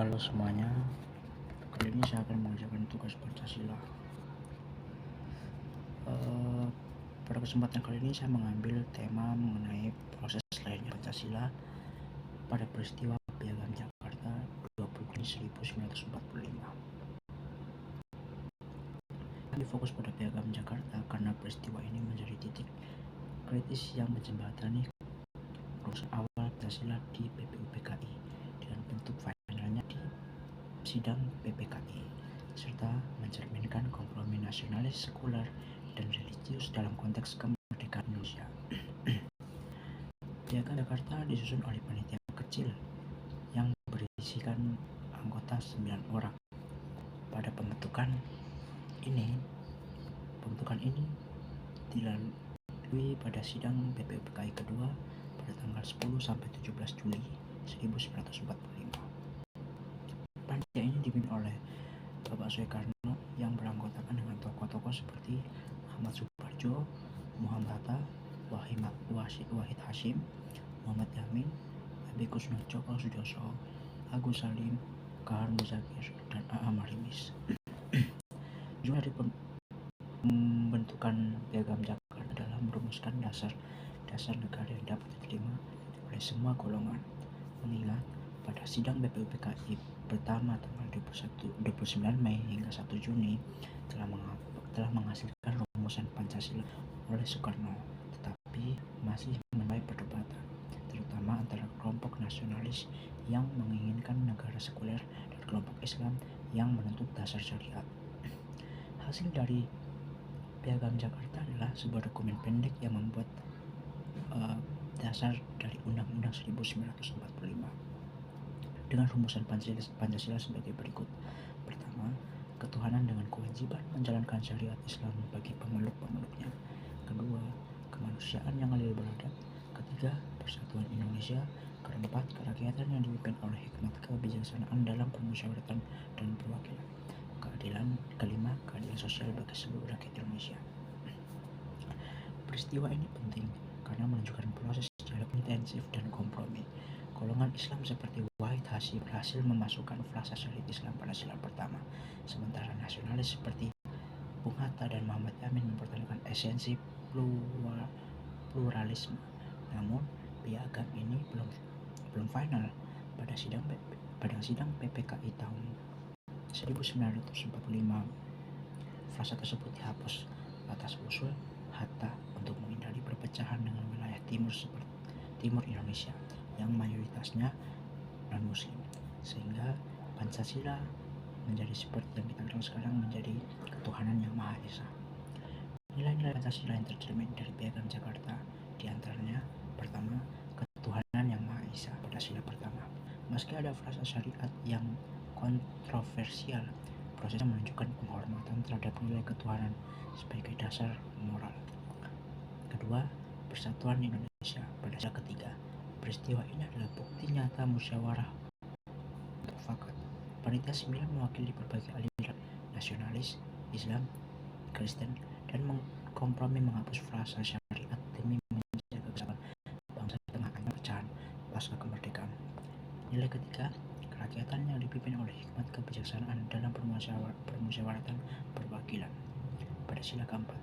Halo semuanya, kali ini saya akan mengerjakan tugas Pancasila. Pada kesempatan kali ini saya mengambil tema mengenai proses lahirnya Pancasila pada peristiwa Piagam Jakarta 20 Juni 1945. Kami fokus pada Piagam Jakarta karena peristiwa ini menjadi titik kritis yang menjembatani proses awal Pancasila di BPUPKI dengan bentuk finalnya di sidang PPKI, serta mencerminkan kompromi nasionalis, sekuler, dan religius dalam konteks kemerdekaan Indonesia. Piagam Jakarta disusun oleh panitia kecil yang berisikan anggota 9 orang. Pada pembentukan ini dilalui pada sidang BPUPKI kedua pada tanggal 10 sampai 17 Juli 1945. Panitia ini dipimpin oleh Bapak Soekarno yang beranggotakan dengan tokoh-tokoh seperti Ahmad Suparjo, Muhammad Hatta, Wahid Hasyim, Muhammad Yamin, Abi Kusno Cokro Sujoso, Agus Salim, Kahar Muzakir, dan A.A. Marimis. Tujuan dari pembentukan Piagam Jakarta adalah merumuskan dasar negara yang dapat diterima oleh semua golongan. Mengingat pada sidang BPUPKI pertama tanggal 29 Mei hingga 1 Juni telah menghasilkan rumusan Pancasila oleh Soekarno, tetapi masih menuai perdebatan, terutama antara kelompok nasionalis yang menginginkan negara sekuler dan kelompok Islam yang menuntut dasar syariat. Hasil dari Piagam Jakarta adalah sebuah dokumen pendek yang membuat dasar dari Undang-Undang 1945 dengan rumusan Pancasila sebagai berikut. Pertama, ketuhanan dengan kewajiban menjalankan syariat Islam bagi pemeluk-pemeluknya. Kedua, kemanusiaan yang adil beradab. Ketiga, persatuan Indonesia. Keempat, kerakyatan yang dipimpin oleh hikmat kebijaksanaan dalam permusyawaratan dan perwakilan. Kelima, keadilan sosial bagi seluruh rakyat Indonesia. Peristiwa ini penting karena menunjukkan proses dialog intensif dan kompromi. Golongan Islam seperti Wahid Hasyim berhasil memasukkan frasa syariat Islam pada sila pertama, sementara nasionalis seperti Bung Hatta dan Muhammad Yamin mempertahankan esensi pluralisme. Namun, piagam ini belum final. Pada sidang PPKI tahun 1945, frasa tersebut dihapus atas usul Hatta untuk menghindari perpecahan dengan wilayah timur Indonesia yang mayoritasnya non-muslim, sehingga Pancasila menjadi seperti yang kita kenal sekarang, menjadi ketuhanan yang Maha Esa. Nilai-nilai Pancasila yang tercermin dari Piagam Jakarta diantaranya: pertama, ketuhanan yang Maha Esa pada sila pertama. Meski ada frasa syariat yang kontroversial, prosesnya menunjukkan penghormatan terhadap nilai ketuhanan sebagai dasar moral. Kedua, persatuan Indonesia pada sila ketiga. Peristiwa ini adalah bukti nyata musyawarah mufakat. Panitia 9 mewakili berbagai aliran nasionalis, Islam, Kristen, dan kompromi menghapus frasa syariat demi menjaga kesatuan bangsa di tengah ancaman pecahan pasca kemerdekaan. Nilai ketiga, kerakyatan yang dipimpin oleh hikmat kebijaksanaan dalam permusyawaratan perwakilan. Pada sila keempat,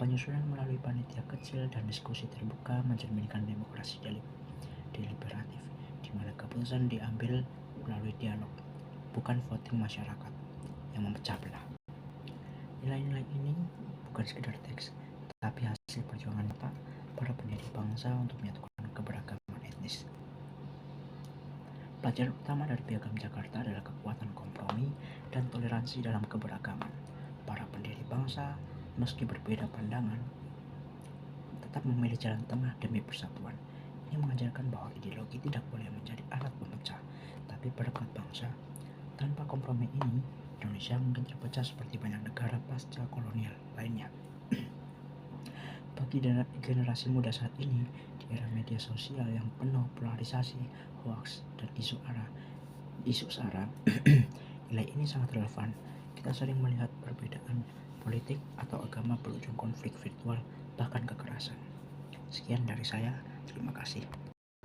penyusunan melalui panitia kecil dan diskusi terbuka mencerminkan demokrasi deliberatif, di mana keputusan diambil melalui dialog, bukan voting masyarakat yang memecah belah. Nilai-nilai ini bukan sekedar teks, tetapi hasil perjuangan nyata para pendiri bangsa untuk menyatukan keberagaman etnis. Pelajaran utama dari Piagam Jakarta adalah kekuatan kompromi dan toleransi dalam keberagaman. Para pendiri bangsa, meski berbeda pandangan, tetap memilih jalan tengah demi persatuan. Ini mengajarkan bahwa ideologi tidak boleh menjadi alat pemecah, tapi perekat bangsa. Tanpa kompromi ini, Indonesia mungkin terpecah seperti banyak negara pasca kolonial lainnya. Bagi generasi muda saat ini, di era media sosial yang penuh polarisasi, hoaks, dan isu sara, nilai ini sangat relevan. Kita sering melihat perbedaan politik atau agama berujung konflik virtual, bahkan kekerasan. Sekian dari saya, terima kasih.